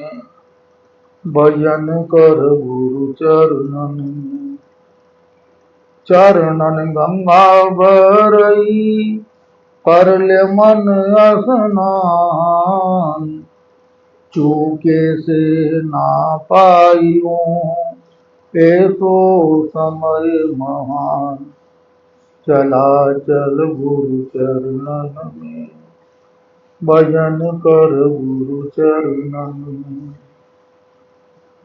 में, भजन कर गुरु चरणन में। चरणन गंगा बरई, कर ले मन स्नान। चूके से ना पाइयो, ऐसो समय महान। चला चल गुरु चरणन में, भजन कर गुरु चरणन में।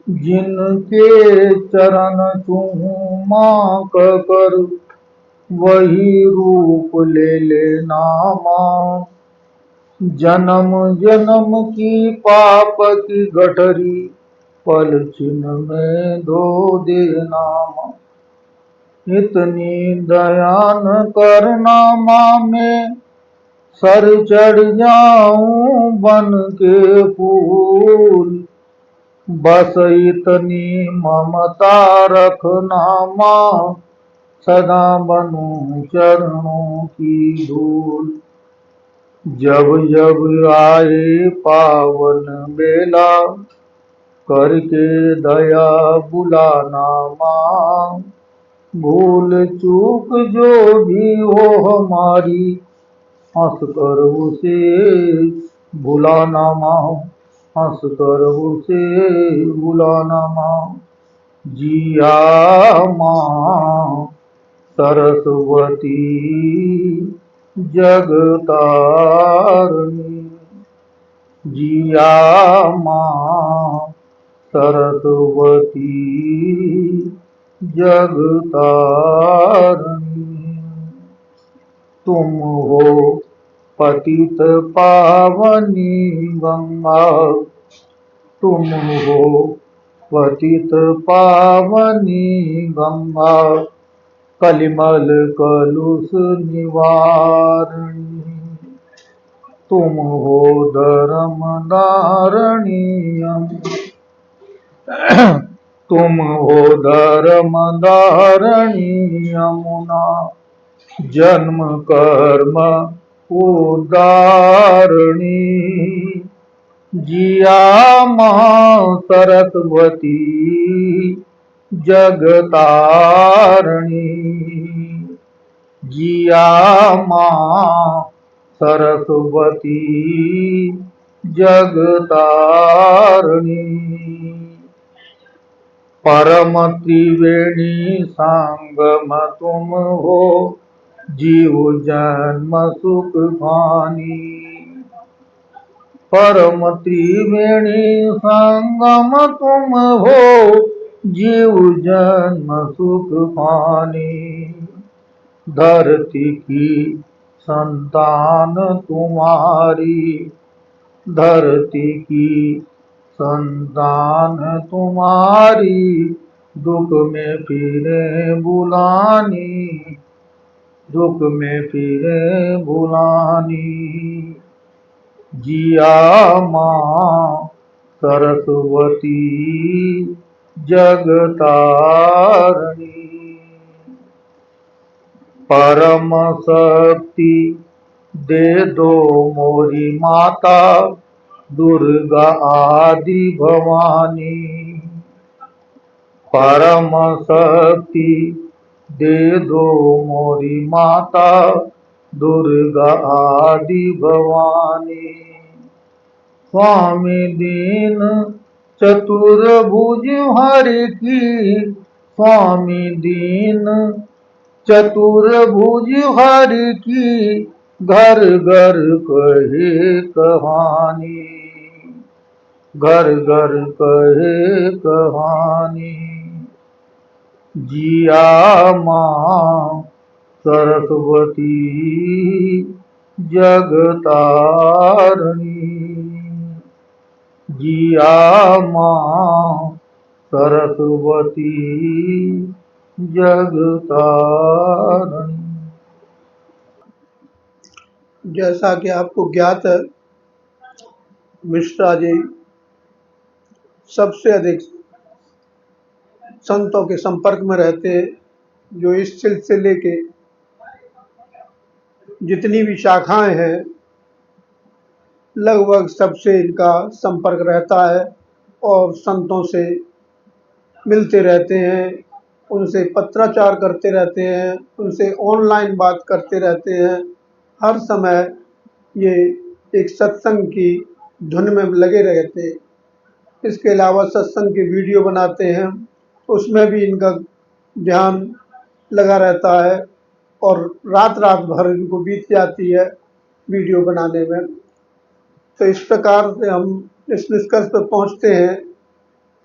जिनके चरण चूमा कर, वही रूप ले ले नामा। जन्म जन्म की पाप की गठरी, पल छिन में धो दे नामा। इतनी दया न करना माँ में, सर चढ़ जाऊं बन के फूल। बस इतनी ममता रखना माँ, सदा बनूं चरणों की धूल। जब जब आए पावन बेला, करके दया बुलाना माँ। भूल चूक जो भी हो हमारी, हंस कर उसे भुलाना माँ। हंस कर उसे भुलाना माँ। जिया माँ सरस्वती जगतारिणी। जिया माँ सरस्वती जगतारिणी। तुम हो पतित पावनी गंगा, तुम हो पतित पावनी गंगा। कलिमल कलुष निवारणी, तुम हो धर्म धारणी। तुम हो धर्म धारणी यमुना, जन्म कर्म उद्धारणी। जिया माँ सरस्वती जगतारिणी। जिया माँ सरस्वती जगतारिणी। परम त्रिवेणी संगम तुम हो, जीव जन्म सुख हानि। परम त्रिवेणी संगम तुम हो, जीव जन्म सुख हानि। धरती की संतान तुम्हारी, धरती की संतान तुम्हारी। दुख में फिरे बुलानी, दुख में फिरे बुलानी। जिया माँ सरस्वती जगतारिणी। परम शक्ति दे दो मोरी माता, दुर्गा आदि भवानी। परम शक्ति दे दो मोरी माता, दुर्गा आदि भवानी। स्वामी दीन चतुर्भुज हरि की, स्वामी दीन चतुर्भुज हरि की। घर घर कहे कहानी, घर घर कहे कहानी। जिया माँ सरस्वती जगतारिणी। जिया माँ सरस्वती जगतारिणी। जैसा कि आपको ज्ञात है, मिश्रा जी सबसे अधिक संतों के संपर्क में रहते, जो इस सिलसिले के जितनी भी शाखाएं हैं लगभग सबसे इनका संपर्क रहता है। और संतों से मिलते रहते हैं, उनसे पत्राचार करते रहते हैं, उनसे ऑनलाइन बात करते रहते हैं। हर समय ये एक सत्संग की धुन में लगे रहते हैं। इसके अलावा सत्संग की वीडियो बनाते हैं, उसमें भी इनका ध्यान लगा रहता है और रात रात भर इनको बीत जाती है वीडियो बनाने में। तो इस प्रकार से हम इस निष्कर्ष पर पहुंचते हैं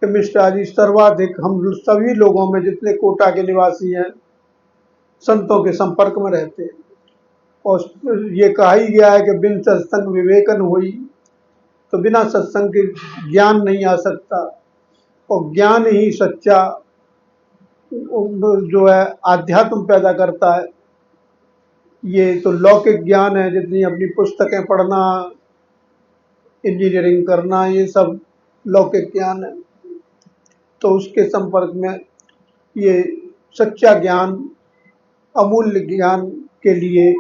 कि मिश्रा जी सर्वाधिक हम सभी लोगों में जितने कोटा के निवासी हैं संतों के संपर्क में रहते हैं। और ये कहा ही गया है कि बिन सत्संग विवेकन हुई, तो बिना सत्संग के ज्ञान नहीं आ सकता और ज्ञान ही सच्चा जो है आध्यात्म पैदा करता है। ये तो लौकिक ज्ञान है, जितनी अपनी पुस्तकें पढ़ना, इंजीनियरिंग करना, ये सब लौकिक ज्ञान है। तो उसके संपर्क में ये सच्चा ज्ञान, अमूल्य ज्ञान के लिए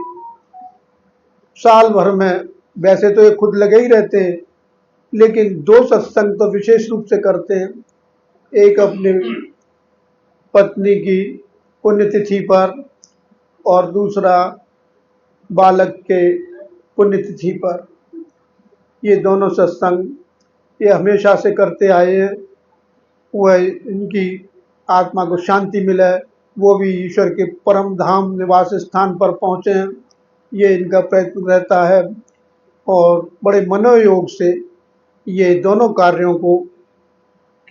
साल भर में वैसे तो ये खुद लगे ही रहते हैं, लेकिन 2 सत्संग तो विशेष रूप से करते हैं। एक अपनी पत्नी की पुण्यतिथि पर और दूसरा बालक के पुण्यतिथि पर। ये दोनों सत्संग ये हमेशा से करते आए हैं। वह इनकी आत्मा को शांति मिले, वो भी ईश्वर के परम धाम निवास स्थान पर पहुँचे, ये इनका प्रयत्न रहता है। और बड़े मनोयोग से ये दोनों कार्यों को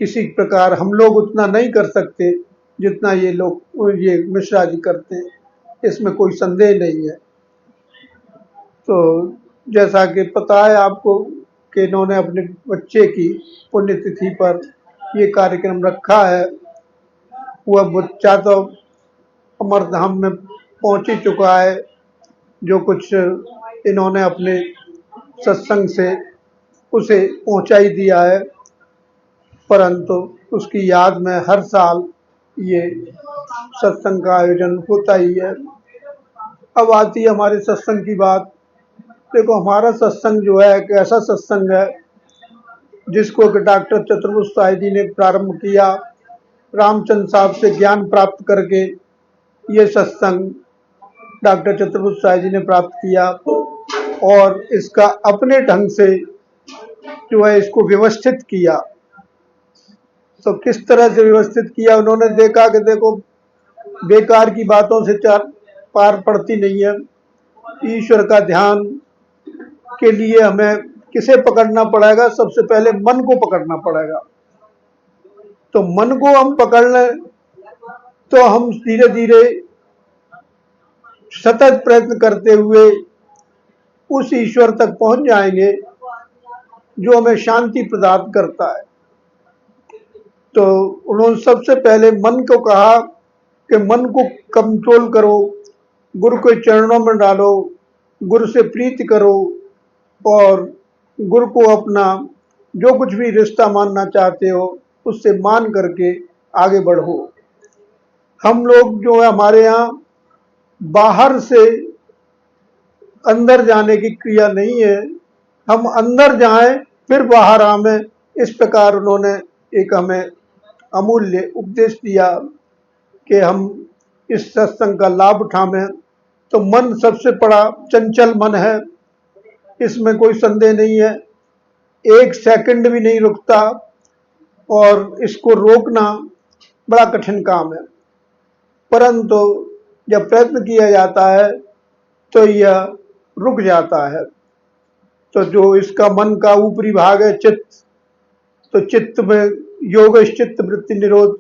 किसी प्रकार हम लोग उतना नहीं कर सकते जितना ये मिश्रा जी करते हैं, इसमें कोई संदेह नहीं है। तो जैसा कि पता है आपको कि इन्होंने अपने बच्चे की पुण्यतिथि पर ये कार्यक्रम रखा है। वह बच्चा तो अमरधाम में पहुंच ही चुका है, जो कुछ इन्होंने अपने सत्संग से उसे पहुंचा ही दिया है, परंतु उसकी याद में हर साल ये सत्संग का आयोजन होता ही है। अब आती है हमारे सत्संग की बात। देखो, हमारा सत्संग जो है एक ऐसा सत्संग है जिसको कि डॉक्टर चतुर्भुज साई जी ने प्रारंभ किया। रामचंद्र साहब से ज्ञान प्राप्त करके ये सत्संग डॉक्टर चतुर्भुज साई जी ने प्राप्त किया और इसका अपने ढंग से जो है इसको व्यवस्थित किया। तो किस तरह से व्यवस्थित किया, उन्होंने देखा कि देखो बेकार की बातों से चार पार पड़ती नहीं है। ईश्वर का ध्यान के लिए हमें किसे पकड़ना पड़ेगा? सबसे पहले मन को पकड़ना पड़ेगा। तो मन को हम पकड़ लें तो हम धीरे धीरे सतत प्रयत्न करते हुए उस ईश्वर तक पहुंच जाएंगे जो हमें शांति प्रदान करता है। तो उन्होंने सबसे पहले मन को कहा कि मन को कंट्रोल करो, गुरु के चरणों में डालो, गुरु से प्रीति करो और गुरु को अपना जो कुछ भी रिश्ता मानना चाहते हो उससे मान करके आगे बढ़ो। हम लोग जो है हमारे यहाँ बाहर से अंदर जाने की क्रिया नहीं है, हम अंदर जाएं फिर बाहर आवें। इस प्रकार उन्होंने एक हमें अमूल्य उपदेश दिया कि हम इस सत्संग का लाभ उठावें। तो मन सबसे बड़ा चंचल मन है, इसमें कोई संदेह नहीं है। 1 सेकंड भी नहीं रुकता और इसको रोकना बड़ा कठिन काम है, परंतु जब प्रयत्न किया जाता है तो यह रुक जाता है। तो जो इसका मन का ऊपरी भाग है चित्त, तो चित्त में योग चित्त वृत्ति निरोध,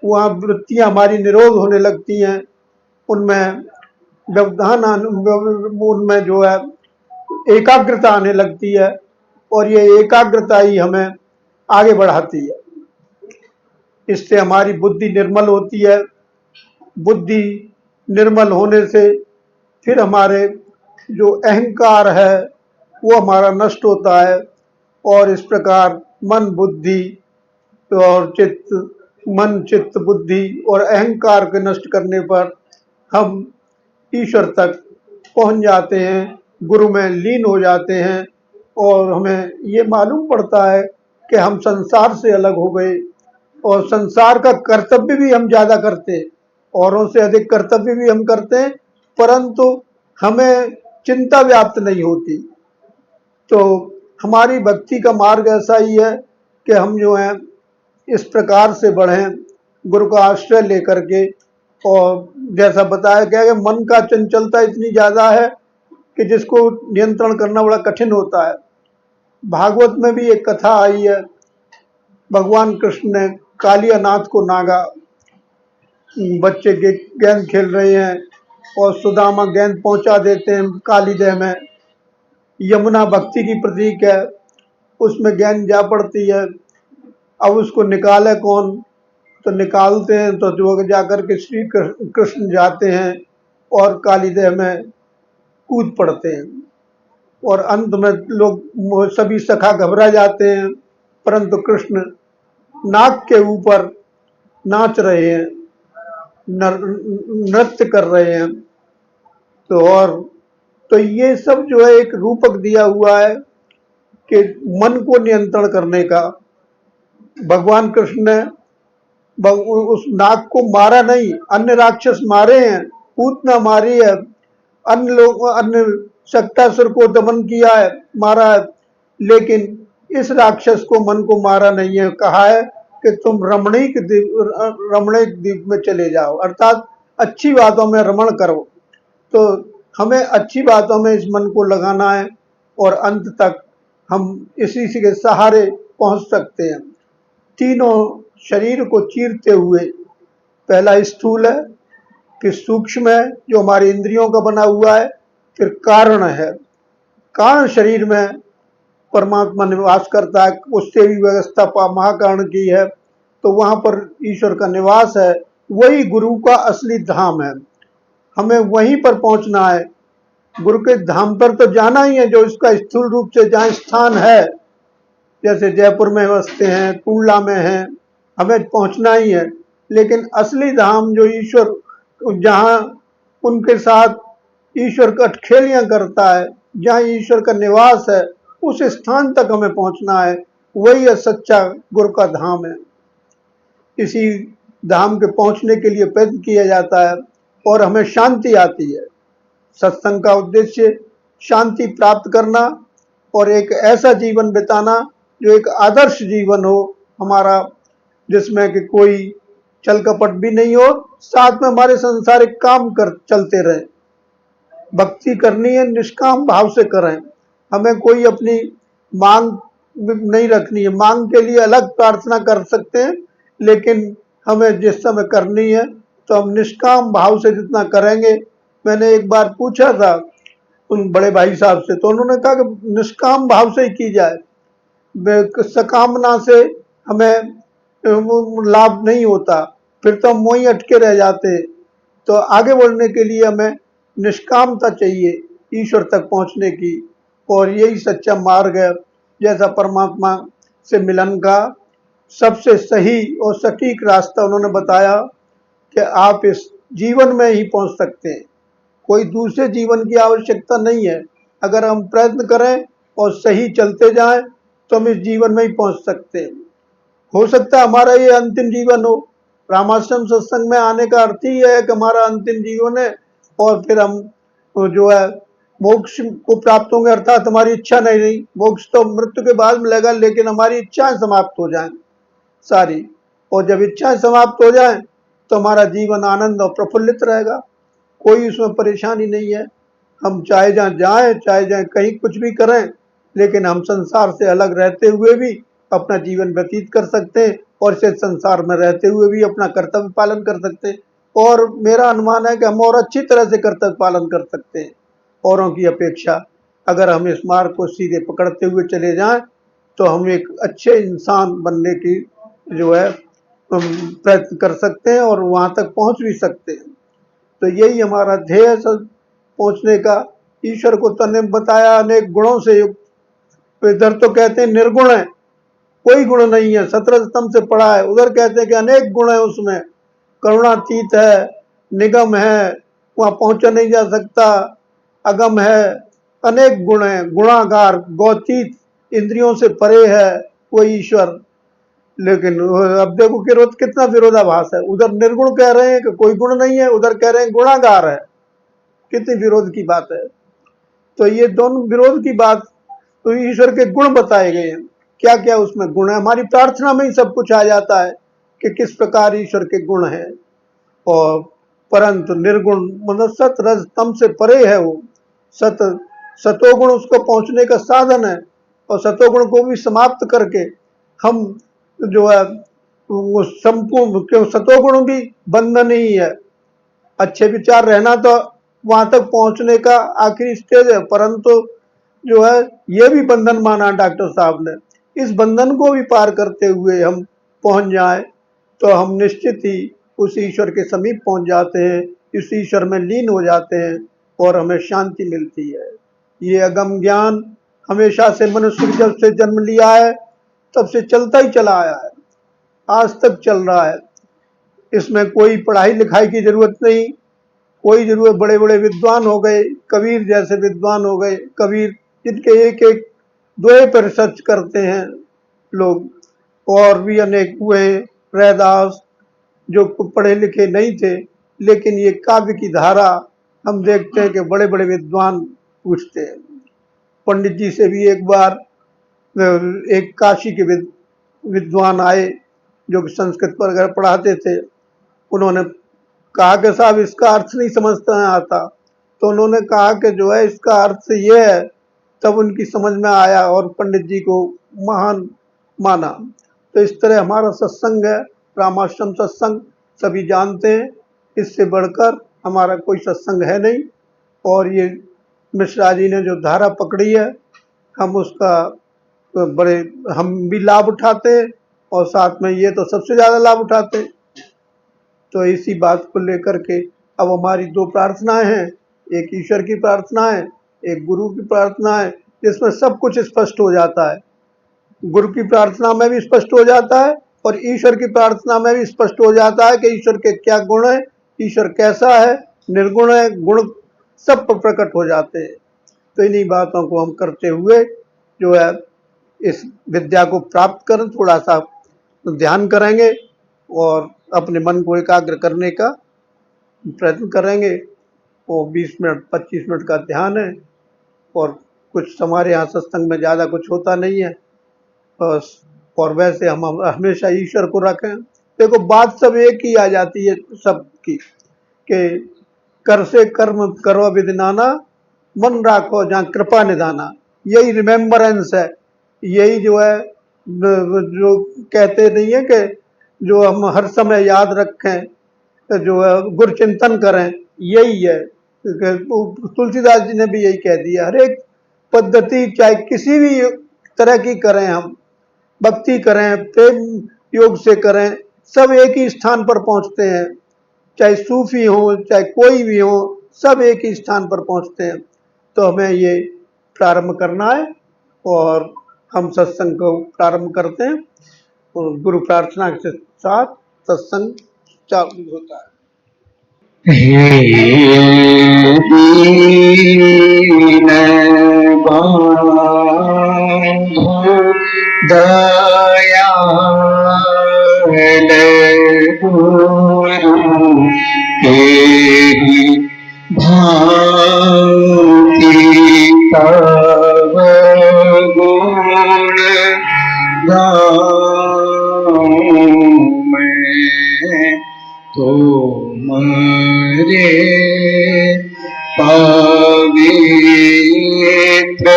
वहाँ वृत्तियाँ हमारी निरोध होने लगती हैं, उनमें व्यवधान उनमें जो है एकाग्रता आने लगती है और ये एकाग्रता ही हमें आगे बढ़ाती है। इससे हमारी बुद्धि निर्मल होती है। बुद्धि निर्मल होने से फिर हमारे जो अहंकार है वो हमारा नष्ट होता है और इस प्रकार मन बुद्धि और चित्त, मन चित्त बुद्धि और अहंकार के नष्ट करने पर हम ईश्वर तक पहुंच जाते हैं, गुरु में लीन हो जाते हैं और हमें ये मालूम पड़ता है कि हम संसार से अलग हो गए और संसार का कर्तव्य भी हम ज्यादा करते, औरों से अधिक कर्तव्य भी हम करते हैं, परंतु हमें चिंता व्याप्त नहीं होती। तो हमारी भक्ति का मार्ग ऐसा ही है कि हम जो है इस प्रकार से बढ़ें, गुरु का आश्रय लेकर के। और जैसा बताया गया कि मन का चंचलता इतनी ज्यादा है कि जिसको नियंत्रण करना बड़ा कठिन होता है। भागवत में भी एक कथा आई है, भगवान कृष्ण ने कालियानाथ को नागा, बच्चे गेंद खेल रहे हैं और सुदामा गेंद पहुंचा देते हैं कालीदेह में। यमुना भक्ति की प्रतीक है, उसमें गेंद जा पड़ती है। अब उसको निकाले कौन, तो निकालते हैं तो जो जाकर के श्री कृष्ण जाते हैं और कालीदेह में कूद पड़ते हैं और अंत में लोग सभी सखा घबरा जाते हैं, परंतु कृष्ण नाग के ऊपर नाच रहे हैं, नृत्य कर रहे हैं। तो ये सब जो है एक रूपक दिया हुआ है कि मन को नियंत्रण करने का। भगवान कृष्ण ने उस नाग को मारा नहीं, अन्य राक्षस मारे हैं, पूतना मारी है, अन्य लोग, अन्य शक्तासुर को दमन किया है, मारा है, लेकिन इस राक्षस को मन को मारा नहीं है। कहा है कि तुम रमणीक द्वीप में चले जाओ, अर्थात अच्छी बातों में रमण करो। तो हमें अच्छी बातों में इस मन को लगाना है और अंत तक हम इसी के सहारे पहुंच सकते हैं। तीनों शरीर को चीरते हुए, पहला स्थूल है, फिर सूक्ष्म है जो हमारी इंद्रियों का बना हुआ है, फिर कारण है। कारण शरीर में परमात्मा निवास करता है, उससे भी व्यवस्था महाकारण की है, तो वहां पर ईश्वर का निवास है। वही गुरु का असली धाम है, हमें वहीं पर पहुंचना है। गुरु के धाम पर तो जाना ही है, जो इसका स्थूल रूप से जहाँ स्थान है, जैसे जयपुर में बसते हैं, टुंडला में हैं, हमें पहुंचना ही है। लेकिन असली धाम जो ईश्वर, जहाँ उनके साथ ईश्वर कठखेलियां करता है, जहाँ ईश्वर का निवास है, उस स्थान तक हमें पहुंचना है। वही सच्चा गुरु का धाम है। इसी धाम के पहुंचने के लिए प्रयत्न किया जाता है और हमें शांति आती है। सत्संग का उद्देश्य शांति प्राप्त करना और एक ऐसा जीवन बिताना जो एक आदर्श जीवन हो हमारा, जिसमें कि कोई छल कपट भी नहीं हो, साथ में हमारे संसारिक काम चलते रहे। भक्ति करनी है, निष्काम भाव से करें, हमें कोई अपनी मांग नहीं रखनी है। मांग के लिए अलग प्रार्थना कर सकते हैं, लेकिन हमें जिस समय करनी है तो हम निष्काम भाव से जितना करेंगे। मैंने एक बार पूछा था उन बड़े भाई साहब से, तो उन्होंने कहा कि निष्काम भाव से ही की जाए, सकामना से हमें लाभ नहीं होता, फिर तो हम वहीं अटके रह जाते। तो आगे बढ़ने के लिए हमें निष्कामता चाहिए ईश्वर तक पहुंचने की, और यही सच्चा मार्ग है। जैसा परमात्मा से मिलन का सबसे सही और सटीक रास्ता उन्होंने बताया कि आप इस जीवन में ही पहुंच सकते हैं, कोई दूसरे जीवन की आवश्यकता नहीं है। अगर हम प्रयत्न करें और सही चलते जाएं तो हम इस जीवन में ही पहुंच सकते हैं। हो सकता है हमारा ये अंतिम जीवन हो। रामाश्रम सत्संग में आने का अर्थ ही है कि हमारा अंतिम जीवन है और फिर हम जो है मोक्ष को प्राप्त होंगे, अर्थात हमारी इच्छा नहीं रही। मोक्ष तो मृत्यु के बाद मिलेगा, लेकिन हमारी इच्छाएं समाप्त हो जाएं सारी, और जब इच्छाएं समाप्त हो जाएं तो हमारा जीवन आनंद और प्रफुल्लित रहेगा, कोई उसमें परेशानी नहीं है। हम चाहे जहाँ जाएं, चाहे जहाँ कहीं कुछ भी करें, लेकिन हम संसार से अलग रहते हुए भी अपना जीवन व्यतीत कर सकते हैं और इस संसार में रहते हुए भी अपना कर्तव्य पालन कर सकते हैं। और मेरा अनुमान है कि हम और अच्छी तरह से कर्तव्य पालन कर सकते हैं औरों की अपेक्षा। अगर हम इस मार्ग को सीधे पकड़ते हुए चले जाएं तो हम एक अच्छे इंसान बनने की जो है प्रयत्न कर सकते हैं और वहां तक पहुंच भी सकते हैं। तो यही हमारा ध्येय है पहुंचने का। ईश्वर को तने बताया अनेक गुणों से युक्त, तो इधर तो कहते हैं निर्गुण है, कोई गुण नहीं है, 17 स्तंभ से पढ़ा है। उधर कहते हैं कि अनेक गुण है, उसमें करुणातीत है, निगम है, वहां पहुंचा नहीं जा सकता, अगम है, अनेक गुण है, गुणागार, गौतीत, इंद्रियों से परे है, वही ईश्वर। लेकिन अब देखो कि कितना विरोधाभास है, उधर निर्गुण कह रहे हैं कि कोई गुण नहीं है, उधर कह रहे हैं गुणागार है। कितनी विरोध की बात है। तो ये दोनों विरोध की बात, तो ईश्वर के गुण बताए गए हैं, क्या क्या उसमें गुण है। हमारी प्रार्थना में ही सब कुछ आ जाता है कि किस प्रकार ईश्वर के गुण है। और परंतु निर्गुण मतलब सत रज तम से परे है वो। सतोगुण उसको पहुंचने का साधन है, और सतोगुण को भी समाप्त करके हम जो है वो संपूर्ण, क्यों सतोगुण भी बंधन ही है। अच्छे विचार रहना तो वहां तक पहुंचने का आखिरी स्टेज है, परंतु जो है ये भी बंधन माना डॉक्टर साहब ने। इस बंधन को भी पार करते हुए हम पहुंच जाए तो हम निश्चित ही उस ईश्वर के समीप पहुंच जाते हैं, इस ईश्वर में लीन हो जाते हैं और हमें शांति मिलती है। ये अगम ज्ञान हमेशा से मनुष्य जब से जन्म लिया है तब से चलता ही चला आया है, आज तक चल रहा है। इसमें कोई पढ़ाई लिखाई की जरूरत नहीं, कोई जरूरत। बड़े बड़े विद्वान हो गए, कबीर जैसे विद्वान हो गए, कबीर जिनके एक एक दोहे पर रिसर्च करते हैं लोग, और भी अनेक हुए, रैदास जो पढ़े लिखे नहीं थे, लेकिन ये काव्य की धारा हम देखते हैं कि बड़े बड़े विद्वान पूछते हैं। पंडित जी से भी एक बार एक काशी के विद्वान आए जो कि संस्कृत पर अगर पढ़ाते थे। उन्होंने कहा कि साहब इसका अर्थ नहीं समझता है आता, तो उन्होंने कहा कि जो है इसका अर्थ ये है, तब उनकी समझ में आया और पंडित जी को महान माना। तो इस तरह हमारा सत्संग है, रामाश्रम सत्संग, सभी जानते हैं, इससे बढ़कर हमारा कोई सत्संग है नहीं। और ये मिश्रा जी ने जो धारा पकड़ी है, हम उसका बड़े हम भी लाभ उठाते हैं, और साथ में ये तो सबसे ज्यादा लाभ उठाते हैं। तो इसी बात को लेकर के अब हमारी दो प्रार्थनाएं हैं, एक ईश्वर की प्रार्थना है, एक गुरु की प्रार्थना है, जिसमें सब कुछ स्पष्ट हो जाता है। गुरु की प्रार्थना में भी स्पष्ट हो जाता है और ईश्वर की प्रार्थना में भी स्पष्ट हो जाता है कि ईश्वर के क्या गुण है, ईश्वर कैसा है, निर्गुण है, गुण सब प्रकट हो जाते हैं। तो इन्हीं बातों को हम करते हुए जो है इस विद्या को प्राप्त कर थोड़ा सा ध्यान करेंगे और अपने मन को एकाग्र करने का प्रयत्न करेंगे। और 20 मिनट 25 मिनट का ध्यान है, और कुछ हमारे यहाँ सत्संग में ज़्यादा कुछ होता नहीं है बस। और वैसे हम हमेशा ईश्वर को रखें। देखो बात सब एक ही आ जाती है सबकी, कि कर से कर्म करो विधिनाना, मन राखो जहाँ कृपा निधाना। यही रिमेम्बरेंस है, यही जो है जो कहते नहीं है कि जो हम हर समय याद रखें, जो है गुरु चिंतन करें, यही है। तुलसीदास जी ने भी यही कह दिया, हर एक पद्धति चाहे किसी भी तरह की करें, हम भक्ति करें, प्रेम योग से करें, सब एक ही स्थान पर पहुंचते हैं। चाहे सूफी हो चाहे कोई भी हो, सब एक ही स्थान पर पहुंचते हैं। तो हमें ये प्रारंभ करना है और हम सत्संग को प्रारंभ करते हैं, और गुरु प्रार्थना के साथ सत्संग चालू होता है। हे दीन बंधु दयाल गुरु तेहि भांति तव गुण गाऊं मैं तुमरे पवित्र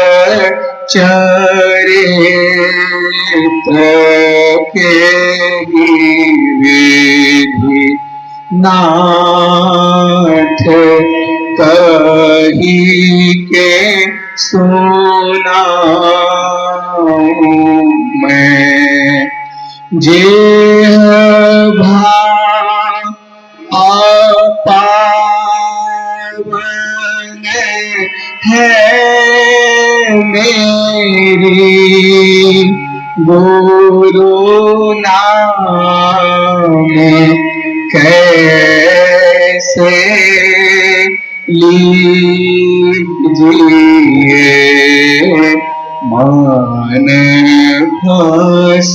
चरित्र के विधि नाथ कही के सुनाऊं मैं। जेह पावन है मेरी गुरु नाम कैसे लीजिए मान फंस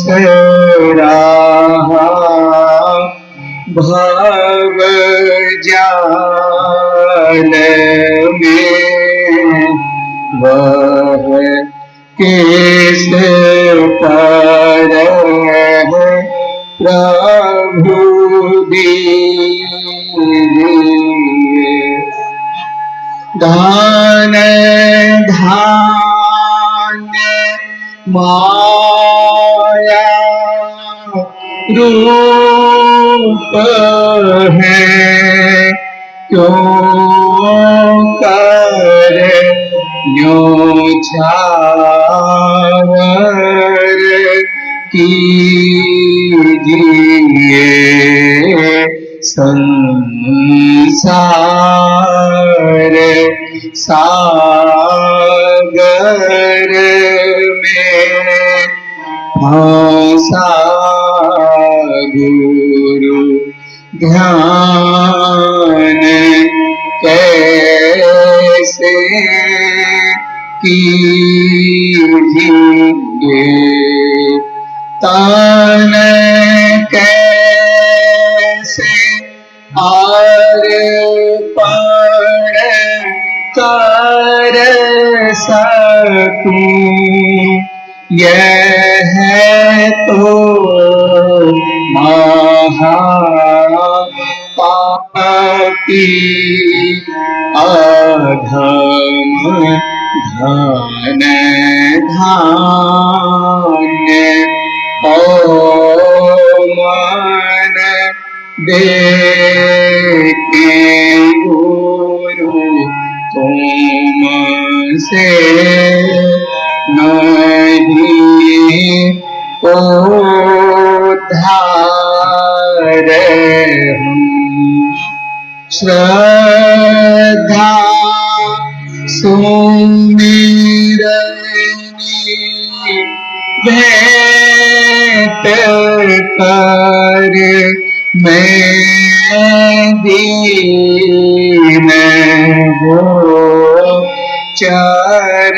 रहा भव जाल में, वह किस पर है प्रभु दीजिए। दान धान्य माया रूप है, क्यों कर यूं छावर कीजिए। संसार सागर में फंसा गुरु ध्यान कैसे कीजिए। तान कैसे अर्पण कर सकूं, यह तो महापापी अधम धन धान्य ओ मन देके गुरु तुमसे नहीं उद्धार हूँ। श्रद्धा सुमिरनी भेंट कर मैं दीन हो चरणों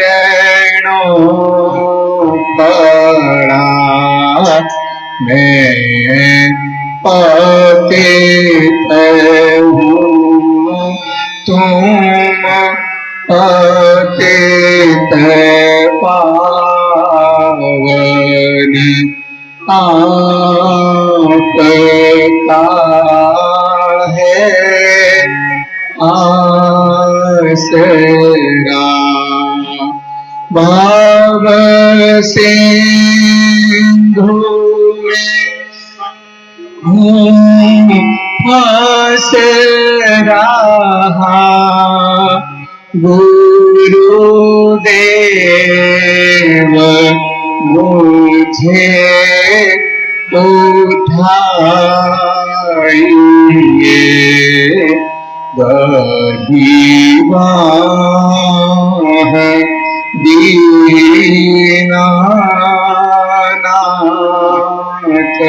पड़ा। मैं पतित हूँ तुम पतित पावन आपका है आसरा। भाव सिंधु फंस रहा गुरुदेव मुझे उठाइए। गरीबाह दीनानाथ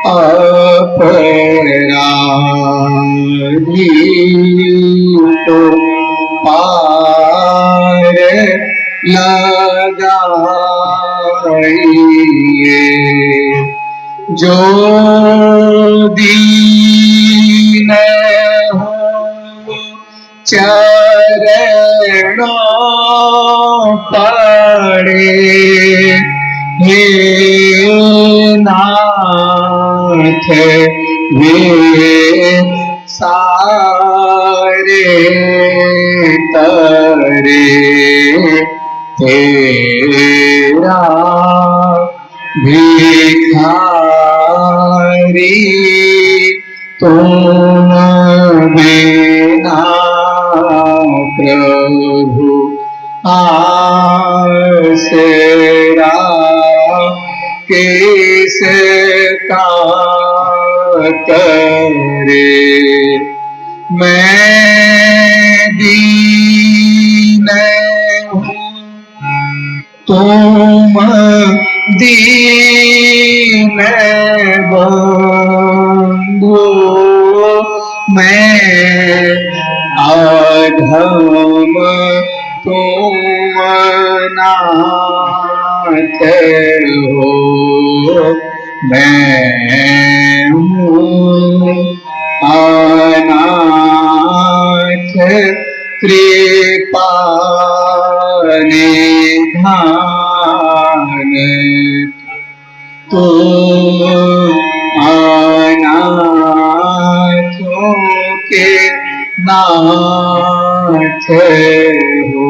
अपराधी तो पार लगाइए। जो दीन हो चरणों पड़े, हे नाथ वे सारे तरे तेरा भिखारी तुम बिना प्रभु आसरा किसका करे। मैं दीन हूँ तुम दीन बंधु, मैं अधम तुम अनाथ हो मैं हूँ अनाथ कृपा निधान तो अनाथों के नाथ हो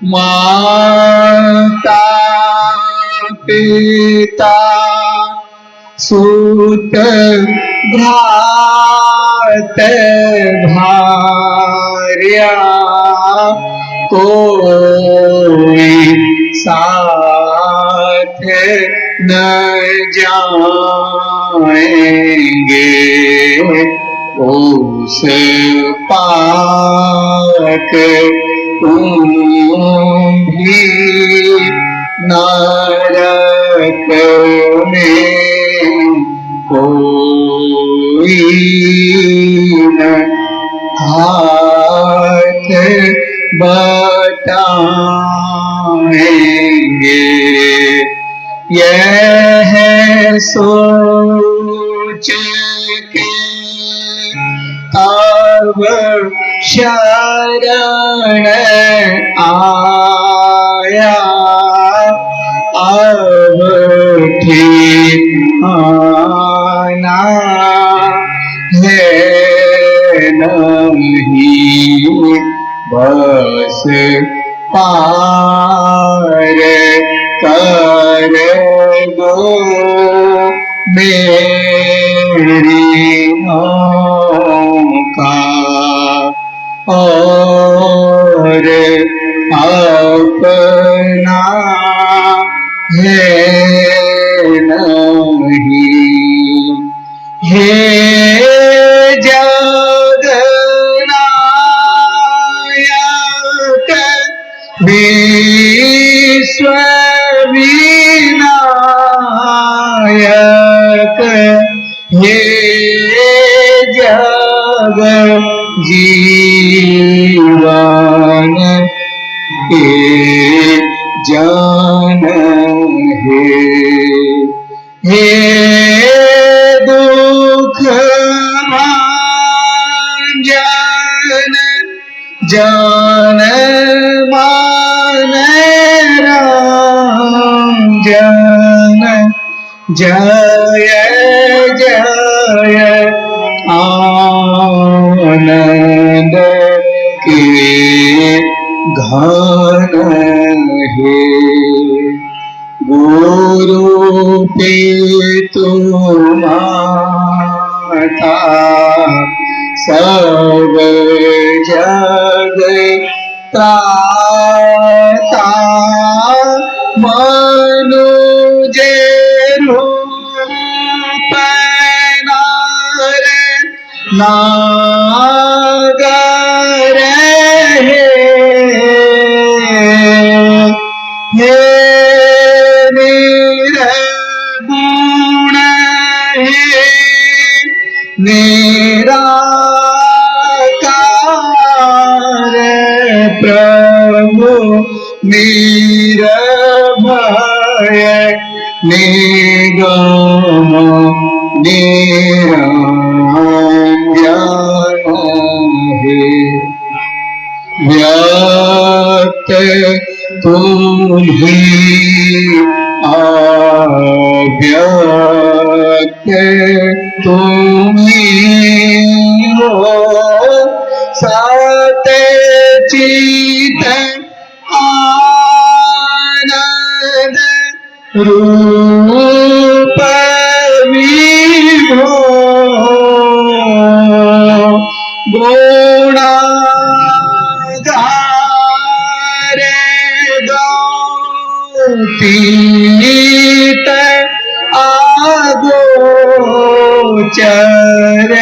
माता पिता सुत भ्रात भार्या कोई साथ न जाएंगे उस पाक तुम भी नरक में कोई न हाथ बताएंगे यह सोच के अब शरण आया अब ठिकाना है नहीं बस पार कर दो मेरी नौका और अपना है नहीं हे जगन्नायक विश्व विनायक हे जग जीवन के जान हे दुख जन जन मान रंजन जय जय आनंद के घन है गुरु माता सब जग त्राता मनुज रूप नागर हे निर्गुण हे निराकार प्रभु निरभय निगम निरंजन हे व्यक्त तुम्ही अव्यक्त तुम्ही हो सतचित आनंद रूप विभो गुणागार गौतीत आगोचर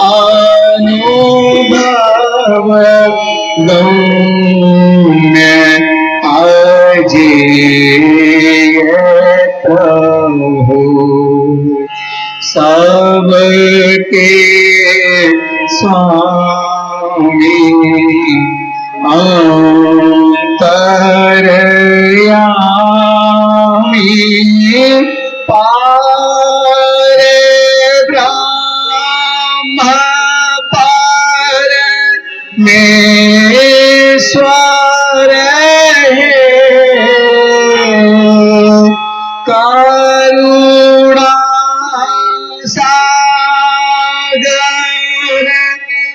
अनुभव गौण्य अजेय प्रभु सबके स्वामी अंतर पार ब्रह्म पार मेश्वर है करुणा सागर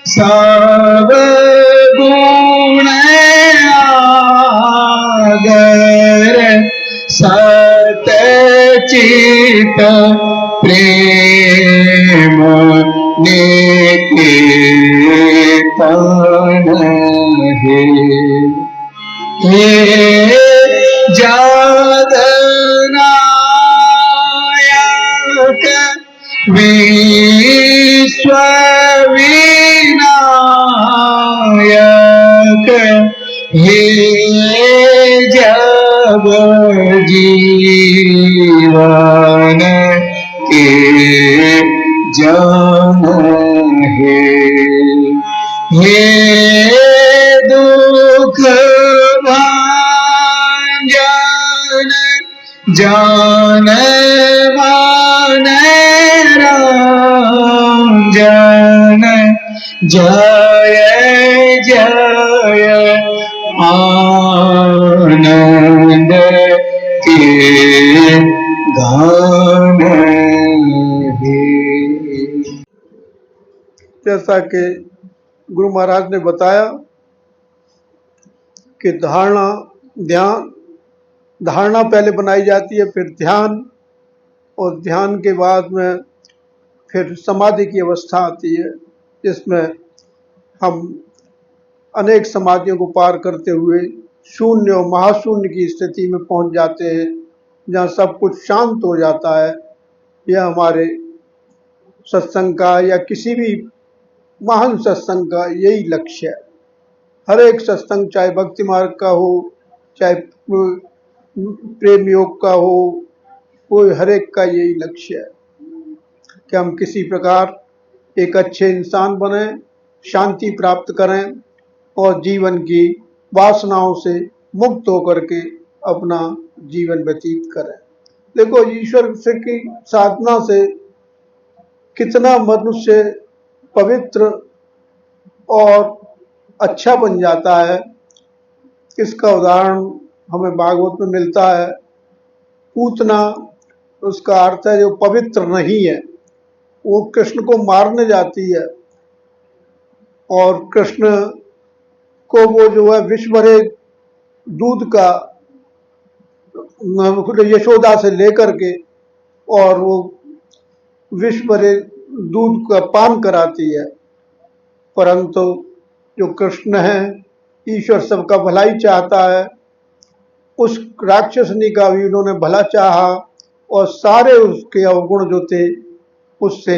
सब गुण आगर सतचित प्रेम निकेतन है हे जगन्नायक विश्व विनायक हे जग जीवन के जन हे दुख भांजन जान मान रंजन जय जय आनंद के गान है। जैसा कि गुरु महाराज ने बताया कि धारणा पहले बनाई जाती है, फिर ध्यान, और ध्यान के बाद में फिर समाधि की अवस्था आती है, जिसमें हम अनेक समाधियों को पार करते हुए शून्य और महाशून्य की स्थिति में पहुंच जाते हैं, जहाँ सब कुछ शांत हो जाता है। यह हमारे सत्संग का या किसी भी महान सत्संग का यही लक्ष्य है। हर एक सत्संग, चाहे भक्ति मार्ग का हो, चाहे प्रेम योग का हो, कोई हर एक का यही लक्ष्य है कि हम किसी प्रकार एक अच्छे इंसान बने, शांति प्राप्त करें और जीवन की वासनाओं से मुक्त होकर के अपना जीवन व्यतीत करें। देखो, ईश्वर से की साधना से कितना मनुष्य पवित्र और अच्छा बन जाता है, इसका उदाहरण हमें भागवत में मिलता है। पूतना, उसका अर्थ है जो पवित्र नहीं है, वो कृष्ण को मारने जाती है और कृष्ण को वो जो है विष भरे दूध का यशोदा से लेकर के और वो विष भरे दूध का पान कराती है। परंतु जो कृष्ण है, ईश्वर सबका भलाई चाहता है, उस राक्षसनी का भी उन्होंने भला चाहा और सारे उसके अवगुण जो थे उससे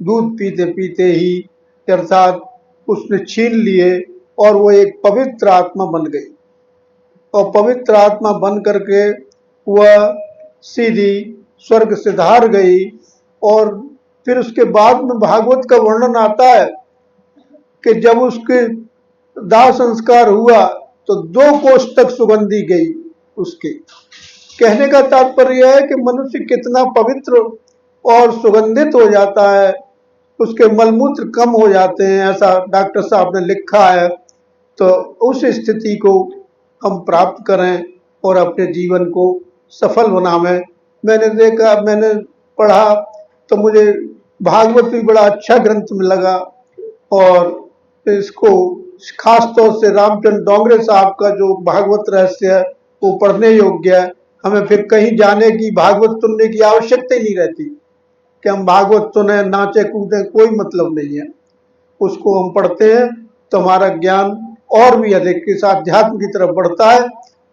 दूध पीते पीते ही अर्थात उसने छीन लिए और वो एक पवित्र आत्मा बन गई। और पवित्र आत्मा बन करके वह सीधी स्वर्ग से धार गई। और फिर उसके बाद में भागवत का वर्णन आता है कि जब उसके दाह संस्कार हुआ तो 2 कोस तक सुगंधी गई उसके। कहने का तात्पर्य है कि मनुष्य कितना पवित्र और सुगंधित हो जाता है, उसके मलमूत्र कम हो जाते हैं, ऐसा डॉक्टर साहब ने लिखा है। तो उस स्थिति को हम प्राप्त करें और अपने जीवन को सफल बनावें। मैंने देखा, मैंने पढ़ा तो मुझे भागवत भी बड़ा अच्छा ग्रंथ में लगा और इसको खास तौर से रामचंद्र डोंगरे साहब का जो भागवत रहस्य है वो पढ़ने योग्य है। हमें फिर कहीं जाने की, भागवत सुनने की आवश्यकता ही नहीं रहती कि हम भागवत सुने, नाचे कूदें, कोई मतलब नहीं है। उसको हम पढ़ते हैं तो हमारा ज्ञान और भी अधिक इस अध्यात्म की तरफ बढ़ता है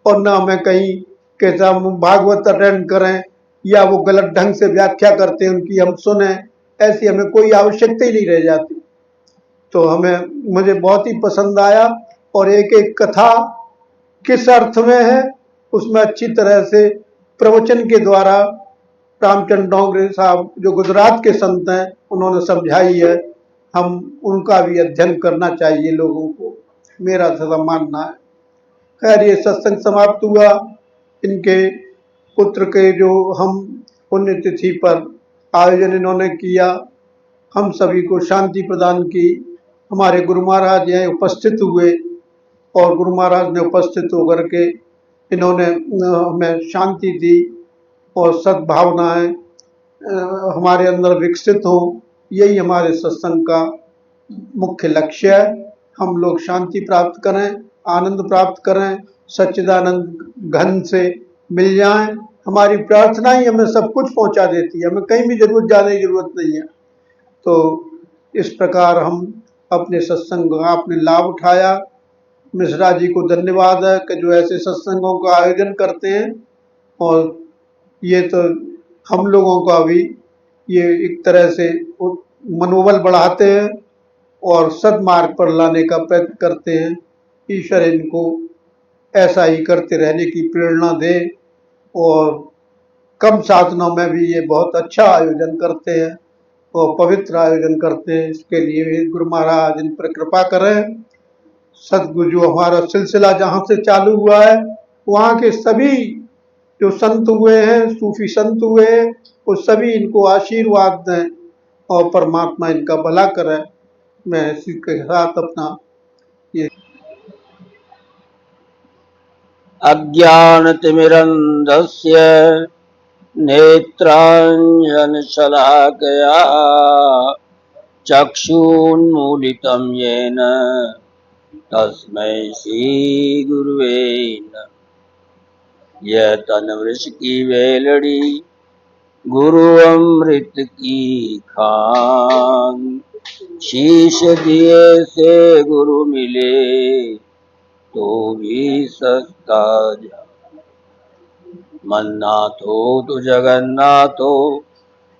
और न हमें कहीं कैसा हम भागवत अटेंड करें या वो गलत ढंग से व्याख्या करते हैं उनकी हम सुने, ऐसी हमें कोई आवश्यकता ही नहीं रह जाती। तो मुझे बहुत ही पसंद आया और एक एक कथा किस अर्थ में है उसमें अच्छी तरह से प्रवचन के द्वारा रामचंद्र डोंगरे साहब जो गुजरात के संत हैं उन्होंने समझाई है। हम उनका भी अध्ययन करना चाहिए लोगों को, मेरा सदा मानना है। खैर, ये सत्संग समाप्त हुआ। इनके पुत्र के जो हम पुण्यतिथि पर आयोजन इन्होंने किया, हम सभी को शांति प्रदान की। हमारे गुरु महाराज यहाँ उपस्थित हुए और गुरु महाराज ने उपस्थित होकर के इन्होंने हमें शांति दी और सद्भावनाएं हमारे अंदर विकसित हो। यही हमारे सत्संग का मुख्य लक्ष्य है। हम लोग शांति प्राप्त करें, आनंद प्राप्त करें, सच्चिदानंद घन से मिल जाएं। हमारी प्रार्थना ही हमें सब कुछ पहुंचा देती है, हमें कहीं भी जाने की जरूरत नहीं है। तो इस प्रकार हम अपने सत्संग का आपने लाभ उठाया। मिश्रा जी को धन्यवाद है कि जो ऐसे सत्संगों का आयोजन करते हैं, और ये तो हम लोगों का भी ये एक तरह से मनोबल बढ़ाते हैं और सद्मार्ग पर लाने का प्रयत्न करते हैं। ईश्वर इनको ऐसा ही करते रहने की प्रेरणा दे और कम साधनों में भी ये बहुत अच्छा आयोजन करते हैं और पवित्र आयोजन करते हैं। इसके लिए भी गुरु महाराज इन पर कृपा करें। सदगुरु जो हमारा सिलसिला जहाँ से चालू हुआ है, वहाँ के सभी जो संत हुए हैं, सूफी संत हुए हैं, वो सभी इनको आशीर्वाद दें और परमात्मा इनका भला करे। मैं इसी के साथ अपना ये अज्ञानतिमिरन्धस्य नेत्राञ्जनशलाकया चक्षुन्मीलितं येन तस्मै श्रीगुरुवे नमः। यह तनवृष की वेलड़ी गुरु अमृत की खान, शीश दिए से गुरु मिले तो भी सस्ता जा। मन्नाथो तो जगन्नाथो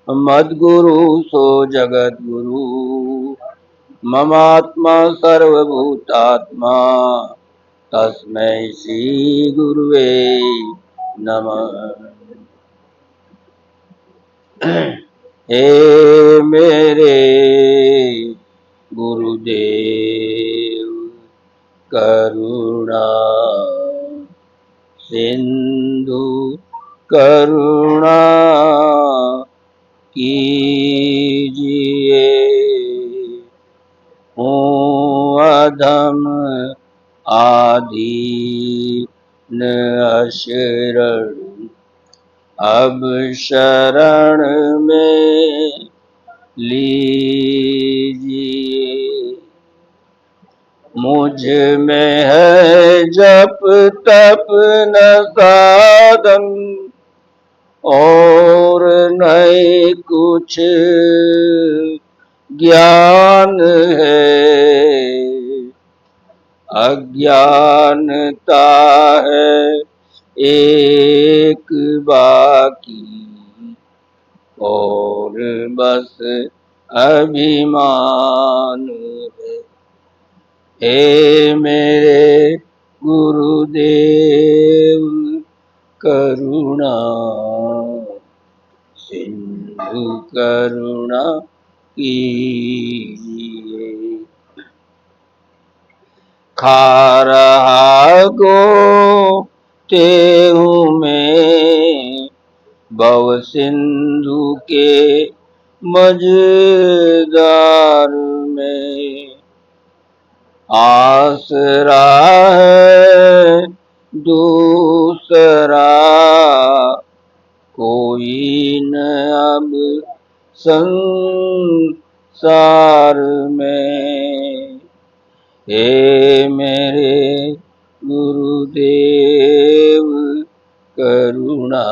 मद्गुरु सो जगत गुरु, ममात्मा सर्वभूतात्मा तस्मै श्री गुरुवे नमः। हे मेरे गुरुदेव करुणा सिंधु करुणा कीजिए। हूँ अधम आदीन अशरण, अब शरण में लीजिए। मुझ में है जप तप न साधन, और नहीं कुछ ज्ञान है। अज्ञानता है एक बाकी, और बस अभिमान है। हे मेरे गुरुदेव करुणा सिंधु करुणा कीजिए। खा रहा गो तेहू में भव सिंधु के मझदार में, आसरा है दूसरा कोई न अब संसार में। हे मेरे गुरुदेव करुणा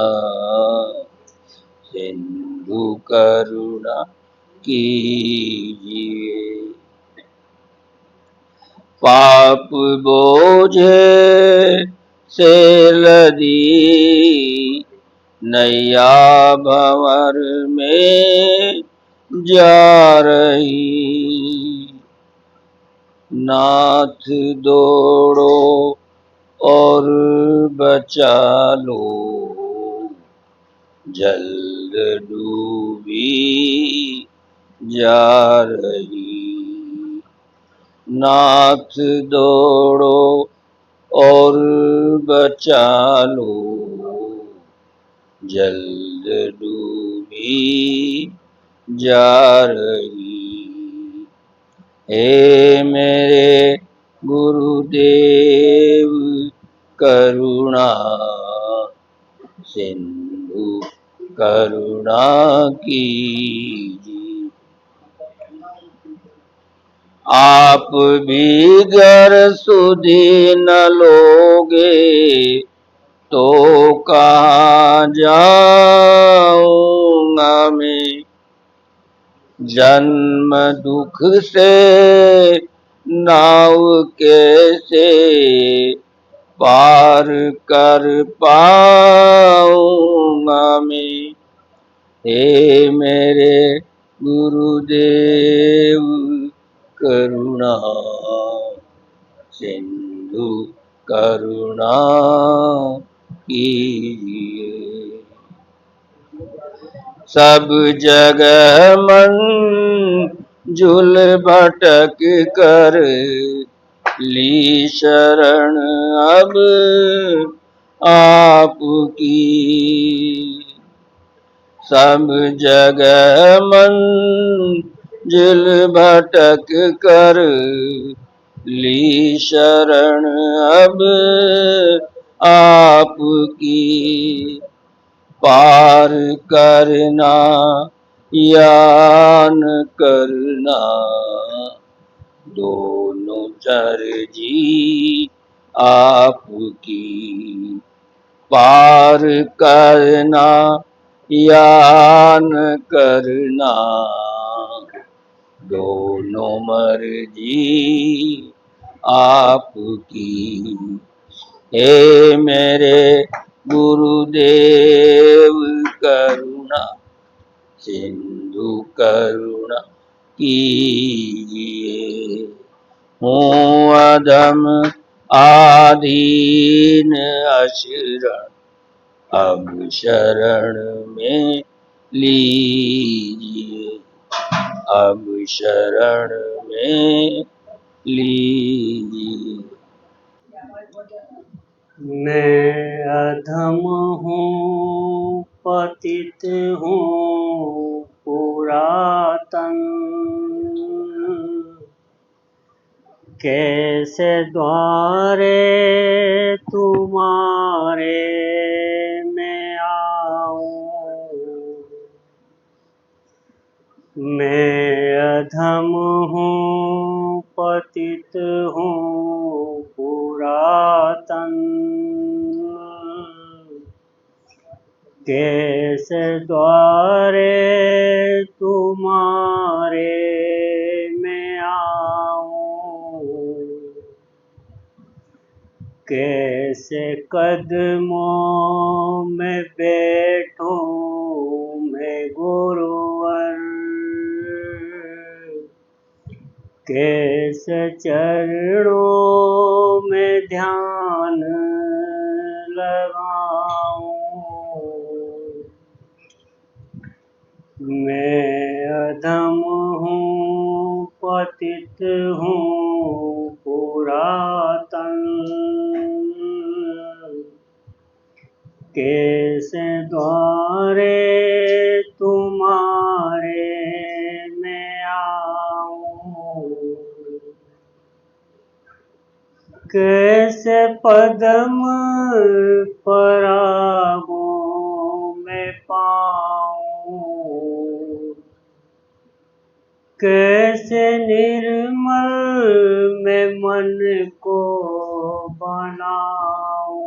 सिंधु करुणा कीजिए। पाप बोझे से लदी नैया भंवर में जा रही, नाथ दौड़ो और बचा लो, जल्द डूबी जा रही। नाथ दौड़ो और बचा लो, जल्द डूबी जा रही। हे मेरे गुरुदेव करुणा सिंधु करुणा कीजिए। आप भी गर सुधि न लोगे तो कहाँ जाऊंगा मैं। जन्म दुख से नाव कैसे पार कर पाऊंगा मैं। हे मेरे गुरुदेव करुणा सिंधु करुणा कीजिए। सब जगह मन झुल भटक कर ली शरण अब आपकी। सब जगह मन झुल भटक कर ली शरण अब आपकी। पार करना या न करना दोनों चरजी आपकी। पार करना या न करना दोनों मर्जी आपकी। हे मेरे गुरुदेव करुणा सिंधु करुणा कीजिए। हूँ अधम आधीन अशरण अब शरण में लीजिए। अब शरण में लीजिए। मैं अधम हूँ पतित हूँ पुरातन, कैसे द्वारे तुम्हारे मैं आऊं। मैं अधम हूँ पतित हूँ पुरातन, कैसे द्वारे तुम्हारे मैं आऊं। कैसे कदमों में बैठूं मैं गुरुवर, कैसे चरणों में ध्यान लगाऊं। मैं अधम हूँ पतित हूँ पुरातन, कैसे द्वारे तुम्हारे मैं आऊं। कैसे पद्म परागों में पाऊं, कैसे निर्मल मैं मन को बनाऊं।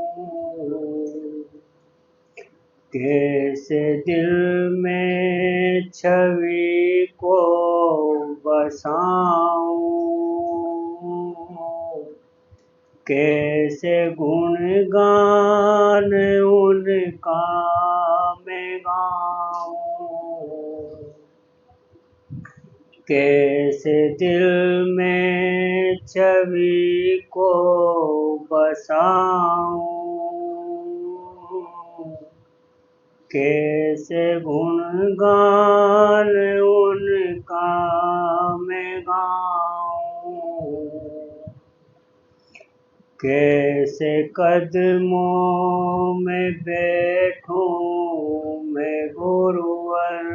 कैसे दिल में छवि को बसाऊं, कैसे गुणगान उनका मैं गाऊं। कैसे दिल में छवि को बसाऊं, कैसे गुणगान उनका मैं गाऊं। कैसे कदमों में बैठूं मैं गुरुवर,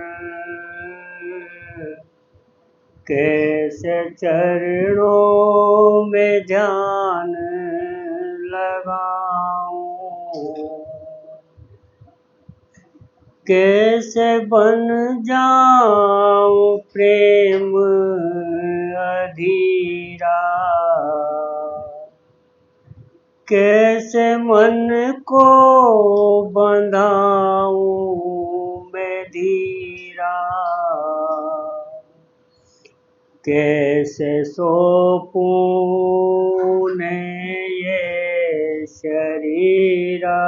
कैसे चरणों में ध्यान लगाऊं, कैसे बन जाऊं प्रेम अधीरा, कैसे मन को बंधाऊं मैं धीरा, कैसे सौंपूं उन्हें ये शरीरा,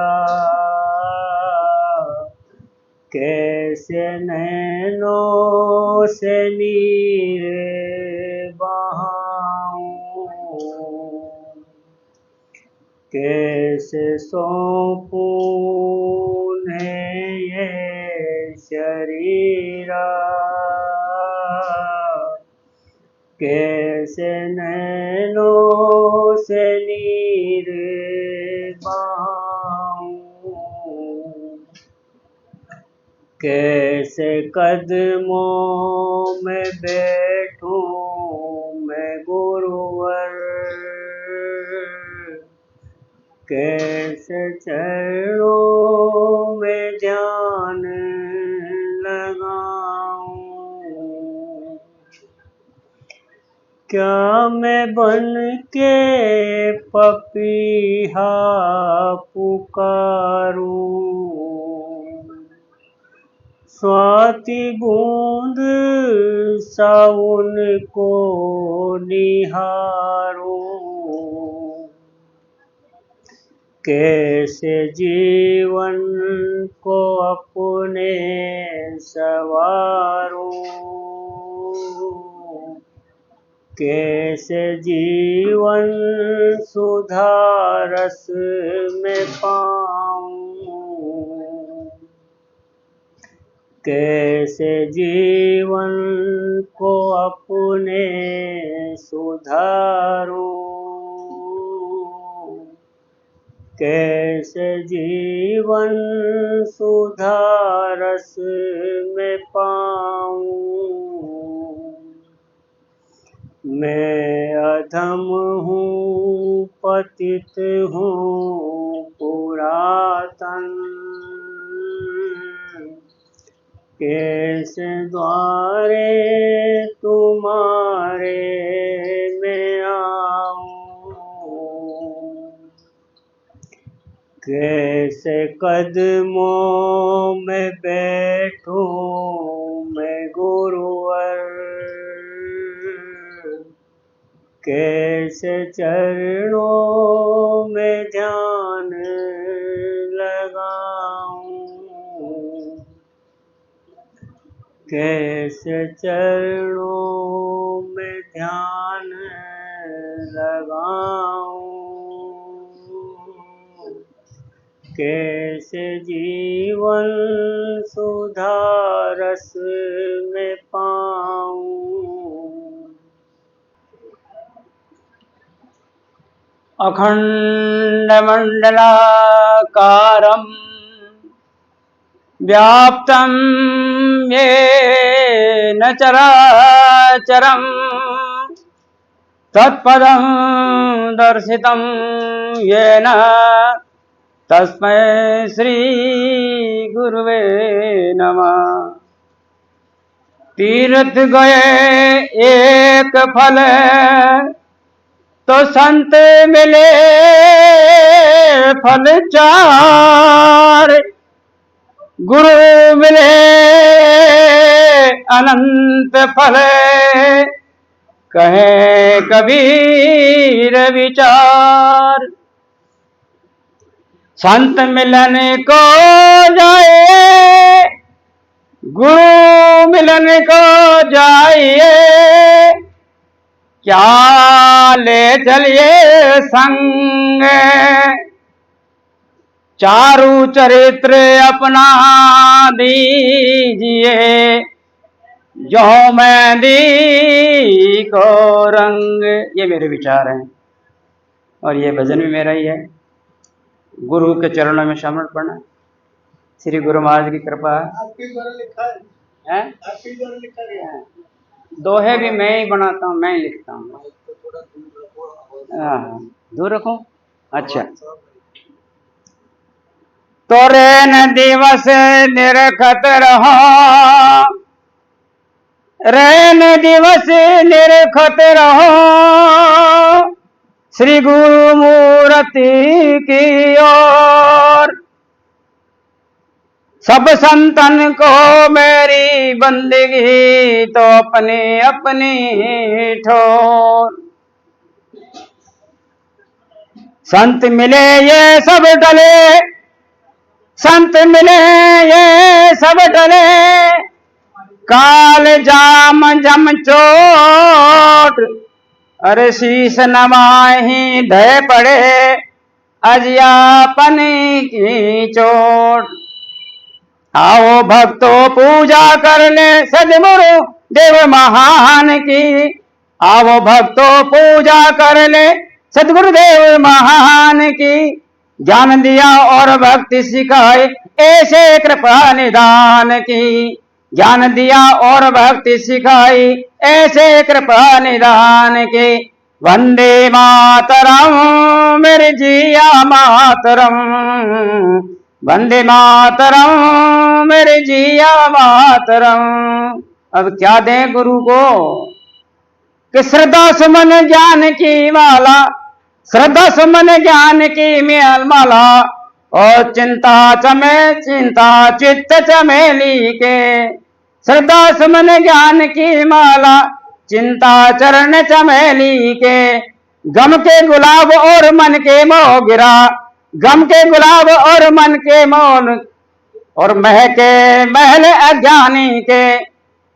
कैसे नैनों से नीर बहाऊं, कैसे सौंपूं उन्हें ये शरीरा, कैसे नैनों से नीर बहाऊं, कैसे कदमों में बैठूं मैं गुरुवर, कैसे चरणों में ध्यान लगाऊं, क्या मैं बन के पपीहा पुकारूं, स्वाति बूंद सावन को निहारूं, कैसे जीवन को अपने सवारूं, कैसे जीवन सुधारस में पाऊं, कैसे जीवन को अपने सुधारूं, कैसे जीवन सुधारस में पाऊं, मैं अधम हूँ पतित हूँ पुरातन, कैसे द्वारे तुम्हारे में आऊं, कैसे कदमों में बैठूं मैं गुरुवर, कैसे चरणों में ध्यान लगाऊं, कैसे चरणों में ध्यान लगाऊं, कैसे जीवन सुधारस में पाऊं। अखण्डमण्डलाकारं व्याप्तं येन चराचरं तत्पदं दर्शितं येन तस्मै श्रीगुरुवे नमः। तीर्थ गए एक फल तो संत मिले फल चार, गुरु मिले अनंत फल कहे कबीर विचार। संत मिलन को जाए गुरु मिलन को जाइए, क्या ले चलिए संग चारु चरित्र अपना दीजिए, जो मेहंदी को रंग। ये मेरे विचार हैं। और ये भजन भी मेरा ही है। गुरु के चरणों में समर्पण, श्री गुरु महाराज की कृपा आपके द्वारा लिखा है। आपके द्वारा लिखा गया है। दोहे भी मैं ही बनाता हूँ, मैं ही लिखता हूँ। दूर रखो। अच्छा। तोरे न दिवस निरखत रहो, रैन दिवस निरखत रहो, श्री गुरु मूर्ति की ओर। सब संतन को मेरी बंदगी, तो अपनी अपनी ठोर। संत मिले ये सब टले, संत मिले ये सब टले, काल जाम जम चोट। अरे शीश नवाही ढह पड़े, अजियापन की चोट। आओ भक्तों पूजा कर ले सद्गुरु देव महान की। आओ भक्तों पूजा कर ले सद्गुरुदेव महान की। ज्ञान दिया और भक्ति सिखाई, ऐसे कृपा निदान की। ज्ञान दिया और भक्ति सिखाई, ऐसे कृपा निदान की। वंदे मातरम मेरे जिया मातरम, वंदे मातरम मेरे जिया मातरम। अब क्या दें गुरु को कि श्रद्धा सुमन ज्ञान की माला, श्रद्धा सुमन ज्ञान की माला। और चिंता चित्त चमेली के, श्रद्धा सुमन ज्ञान की माला, चिंता चरण चमेली के। गम के गुलाब और मन के मोह गिरा, गम के गुलाब और मन के मौन। और महके महल अज्ञानी के,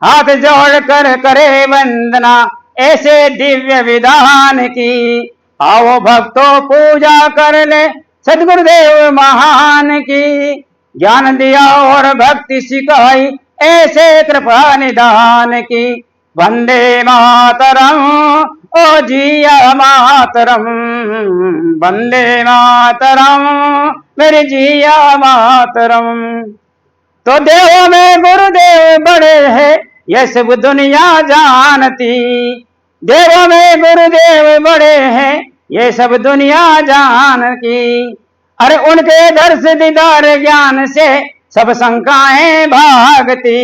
हाथ जोड़ कर करे वंदना, ऐसे दिव्य विधान की। आओ भक्तों पूजा कर ले सद्गुरुदेव महान की। ज्ञान दिया और भक्ति सिखाई, ऐसे कृपा निदान की। वंदे मातरम ओ जिया मातरम, वंदे मातरम मेरे जिया मातरम। तो देवों में गुरुदेव बड़े हैं, यह सब दुनिया जानती। देवों में गुरुदेव बड़े हैं, ये सब दुनिया जानती। अरे उनके दर्श दीदार ज्ञान से सब शंकाएं भागती।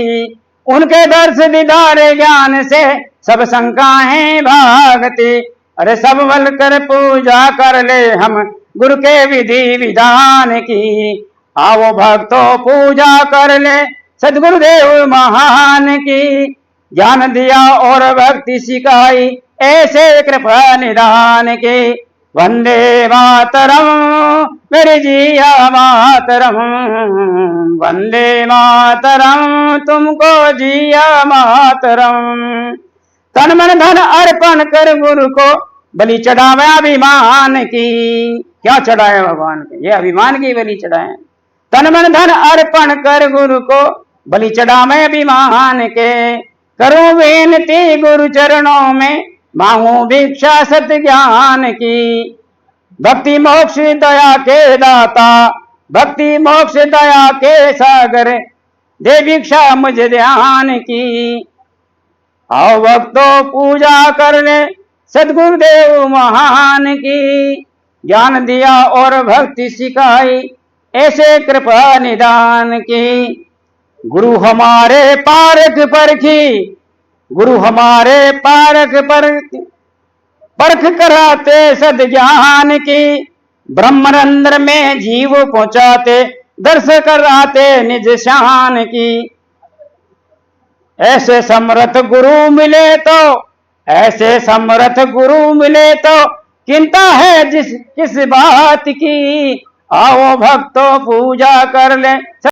उनके दर्श दीदार ज्ञान से सब शंकाएं भागती। अरे सब बल कर पूजा कर ले हम गुरु के विधि विधान की। आओ भक्तों पूजा कर ले सद्गुरुदेव महान की। ज्ञान दिया और भक्ति सिखाई, ऐसे कृपा निदान के। वंदे मातरम मेरे जिया मातरम, वंदे मातरम तुमको जिया मातरम। तन मन धन अर्पण कर गुरु को, बलि चढ़ावे अभिमान की। क्या चढ़ाए भगवान के, ये अभिमान की बलि चढ़ाए। तन मन धन अर्पण कर गुरु को, बलि चढ़ावे अभिमान के। करूं बेनती गुरु चरणों में, मांगू भिक्षा सत्य ज्ञान की। भक्ति मोक्ष दया के दाता, भक्ति मोक्ष दया के सागर, दे भिक्षा मुझे ध्यान की। आओ भक्तों पूजा करने सद्गुरुदेव महान की। ज्ञान दिया और भक्ति सिखाई, ऐसे कृपा निदान की। गुरु हमारे पारख परखी, गुरु हमारे पारख परख कराते सद ज्ञान की। ब्रह्मरंध्र में जीव पहुंचाते, दर्श कराते निज शान की। ऐसे समर्थ गुरु मिले तो, ऐसे समर्थ गुरु मिले तो, चिंता है किस बात की। आओ भक्तों पूजा कर ले